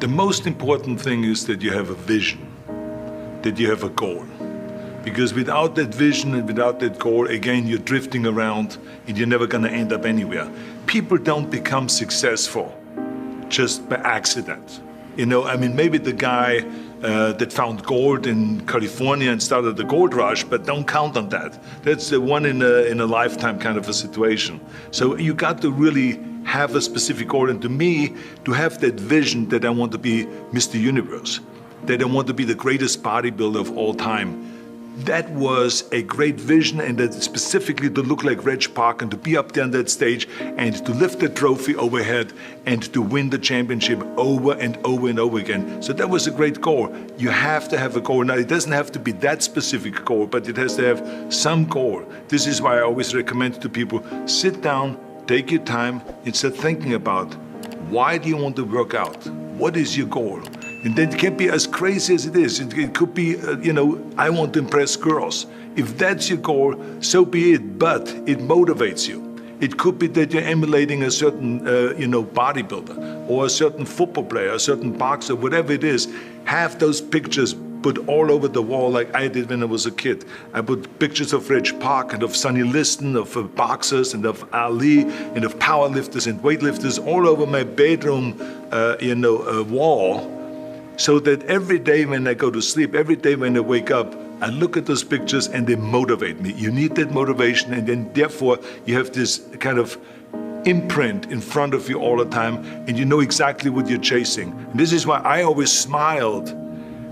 The most important thing is that you have a vision, that you have a goal. Because without that vision and without that goal, again, you're drifting around and you're never gonna end up anywhere. People don't become successful just by accident. You know, I mean, maybe the guy that found gold in California and started the gold rush, but don't count on that. That's the one in a lifetime kind of a situation. So you got to really have a specific goal. And to me, to have that vision that I want to be Mr. Universe, that I want to be the greatest bodybuilder of all time, that was a great vision, and that specifically to look like Reg Park and to be up there on that stage and to lift the trophy overhead and to win the championship over and over and over again. So that was a great goal. You have to have a goal. Now, it doesn't have to be that specific goal, but it has to have some goal. This is why I always recommend to people, sit down, take your time, and start thinking about, why do you want to work out? What is your goal? And then it can be as crazy as it is. It could be, I want to impress girls. If that's your goal, so be it, but it motivates you. It could be that you're emulating a certain, bodybuilder or a certain football player, a certain boxer, whatever it is. Have those pictures put all over the wall like I did when I was a kid. I put pictures of Reg Park and of Sonny Liston, of boxers and of Ali and of powerlifters and weightlifters all over my bedroom, wall. So that every day when I go to sleep, every day when I wake up, I look at those pictures and they motivate me. You need that motivation, and then therefore you have this kind of imprint in front of you all the time, and you know exactly what you're chasing. And this is why I always smiled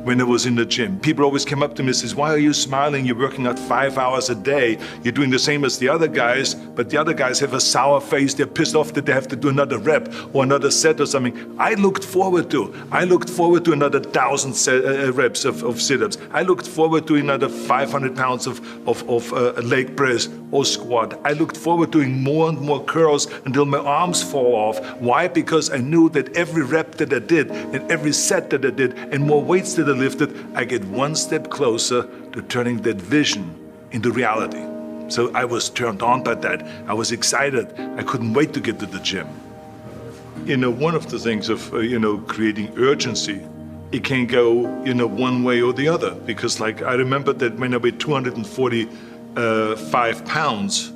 when I was in the gym. People always came up to me and says, why are you smiling? You're working out 5 hours a day. You're doing the same as the other guys, but the other guys have a sour face. They're pissed off that they have to do another rep or another set or something. I looked forward to another 1,000 reps of sit-ups. I looked forward to another 500 pounds of leg press or squat. I looked forward to doing more and more curls until my arms fall off. Why? Because I knew that every rep that I did and every set that I did and more weights that I lifted, I get one step closer to turning that vision into reality. So I was turned on by that. I was excited. I couldn't wait to get to the gym. One of the things of, creating urgency, it can go, one way or the other. Because like, I remember that when I weighed 245 pounds,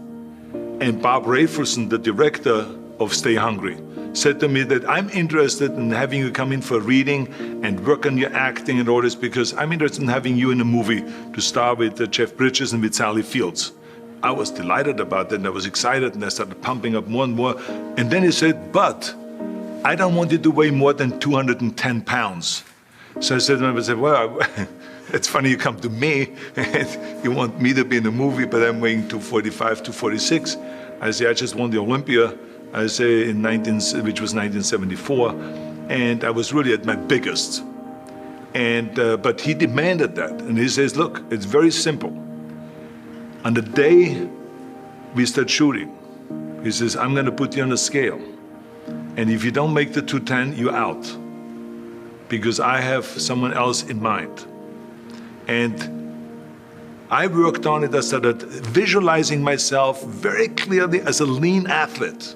and Bob Rafelson, the director of Stay Hungry, said to me that I'm interested in having you come in for a reading and work on your acting and all this, because I'm interested in having you in a movie to star with Jeff Bridges and with Sally Fields. I was delighted about that, and I was excited, and I started pumping up more and more. And then he said, but I don't want you to weigh more than 210 pounds. So I said to him, well, it's funny you come to me and you want me to be in a movie, but I'm weighing 245, 246. I say, I just won the Olympia. I say which was 1974, and I was really at my biggest. And but he demanded that, and he says, look, it's very simple. On the day we start shooting, he says, I'm going to put you on a scale, and if you don't make the 210, you're out, because I have someone else in mind. And I worked on it. I started visualizing myself very clearly as a lean athlete,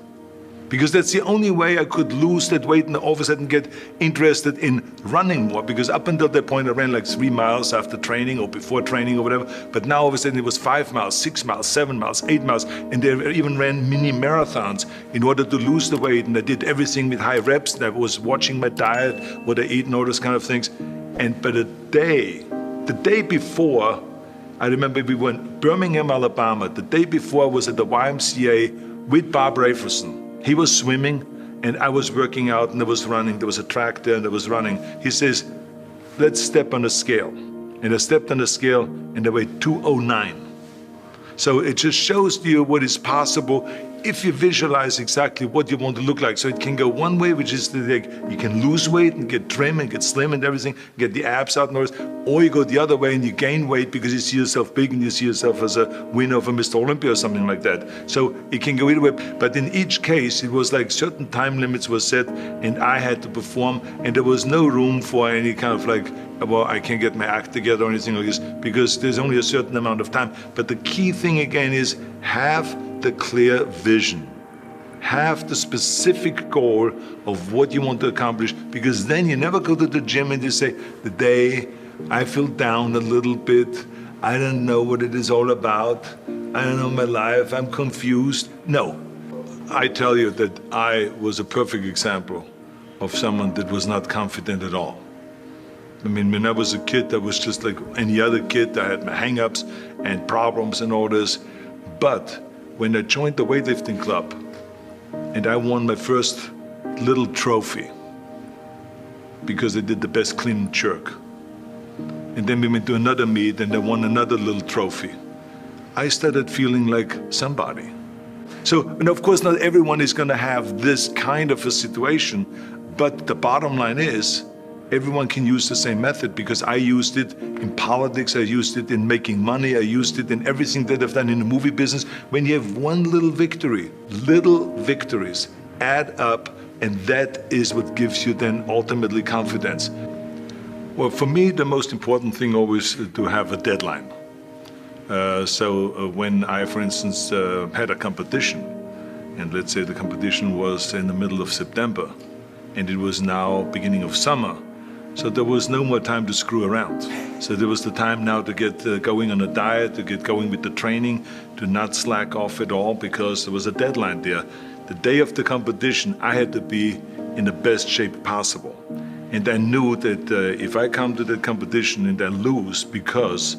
because that's the only way I could lose that weight and all of a sudden get interested in running more. Because up until that point, I ran like 3 miles after training or before training or whatever. But now all of a sudden it was 5 miles, 6 miles, 7 miles, 8 miles. And they even ran mini marathons in order to lose the weight. And I did everything with high reps. And I was watching my diet, what I eat and all those kind of things. And by the day before, I remember we were in Birmingham, Alabama. The day before I was at the YMCA with Bob Rafelson. He was swimming and I was working out, and I was running. There was a track there and I was running. He says, let's step on the scale. And I stepped on the scale and I weighed 209. So it just shows you what is possible if you visualize exactly what you want to look like. So it can go one way, which is like you can lose weight and get trim and get slim and everything, get the abs out and all this, or you go the other way and you gain weight because you see yourself big and you see yourself as a winner of a Mr. Olympia or something like that. So it can go either way, but in each case, it was like certain time limits were set and I had to perform, and there was no room for any kind of like, well, I can't get my act together or anything like this, because there's only a certain amount of time. But the key thing again is have the clear vision. Have the specific goal of what you want to accomplish, because then you never go to the gym and you say, the day I feel down a little bit, I don't know what it is all about, I don't know my life, I'm confused. No, I tell you that I was a perfect example of someone that was not confident at all. I mean, when I was a kid, I was just like any other kid. I had my hang-ups and problems and all this. But when I joined the weightlifting club and I won my first little trophy because I did the best clean and jerk, and then we went to another meet and I won another little trophy, I started feeling like somebody. So, and of course, not everyone is going to have this kind of a situation, but the bottom line is, everyone can use the same method, because I used it in politics, I used it in making money, I used it in everything that I've done in the movie business. When you have one little victory, little victories add up, and that is what gives you then ultimately confidence. Well, for me, the most important thing always to have a deadline. When I, for instance, had a competition, and let's say the competition was in the middle of September, and it was now beginning of summer, so there was no more time to screw around. So there was the time now to get going on a diet, to get going with the training, to not slack off at all, because there was a deadline there. The day of the competition, I had to be in the best shape possible. And I knew that if I come to that competition and I lose because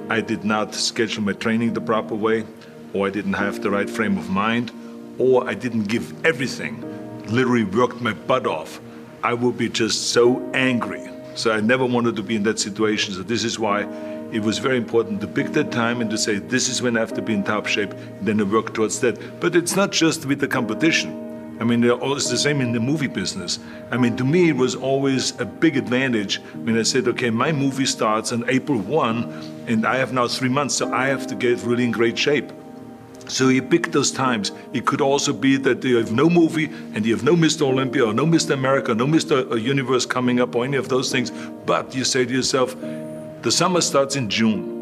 I did not schedule my training the proper way, or I didn't have the right frame of mind, or I didn't give everything, literally worked my butt off, I would be just so angry. So I never wanted to be in that situation. So this is why it was very important to pick that time and to say, this is when I have to be in top shape, and then to work towards that. But it's not just with the competition. I mean, it's the same in the movie business. I mean, to me, it was always a big advantage when I said, okay, my movie starts on April 1, and I have now 3 months, so I have to get really in great shape. So you pick those times. It could also be that you have no movie and you have no Mr. Olympia or no Mr. America, no Mr. Universe coming up or any of those things. But you say to yourself, the summer starts in June.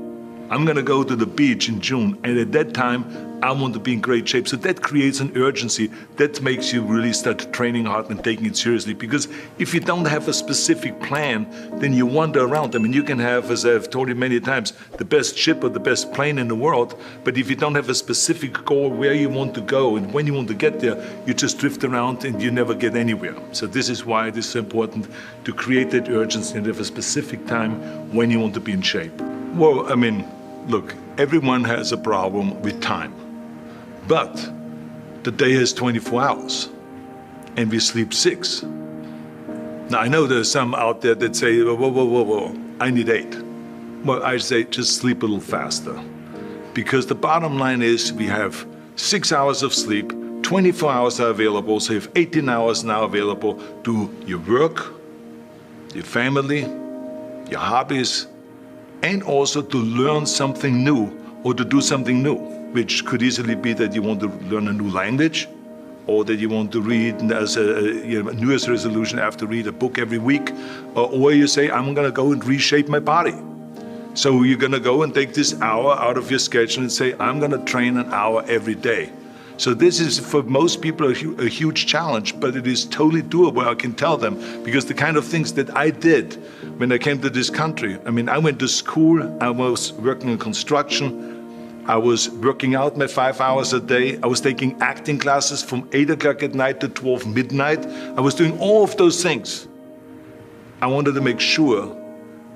I'm gonna go to the beach in June, and at that time, I want to be in great shape. So that creates an urgency that makes you really start training hard and taking it seriously. Because if you don't have a specific plan, then you wander around. I mean, you can have, as I've told you many times, the best ship or the best plane in the world, but if you don't have a specific goal where you want to go and when you want to get there, you just drift around and you never get anywhere. So this is why it is so important to create that urgency and have a specific time when you want to be in shape. Well, I mean, look, everyone has a problem with time. But the day has 24 hours, and we sleep 6. Now, I know there's some out there that say, whoa, I need 8. Well, I say just sleep a little faster. Because the bottom line is we have 6 hours of sleep, 24 hours are available, so you have 18 hours now available to your work, your family, your hobbies, and also to learn something new or to do something new, which could easily be that you want to learn a new language, or that you want to read as a New Year's resolution, I have to read a book every week, or you say, I'm gonna go and reshape my body. So you're gonna go and take this hour out of your schedule and say, I'm gonna train an hour every day. So this is, for most people, a huge challenge, but it is totally doable, I can tell them, because the kind of things that I did when I came to this country, I mean, I went to school, I was working in construction, I was working out my 5 hours a day, I was taking acting classes from 8 o'clock at night to 12 midnight, I was doing all of those things. I wanted to make sure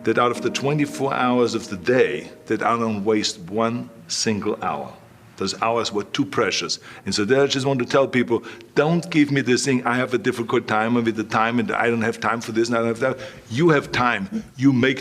that out of the 24 hours of the day, that I don't waste one single hour. Those hours were too precious. And so there I just want to tell people, don't give me this thing, I have a difficult time with the time and I don't have time for this and I don't have that. You have time. You make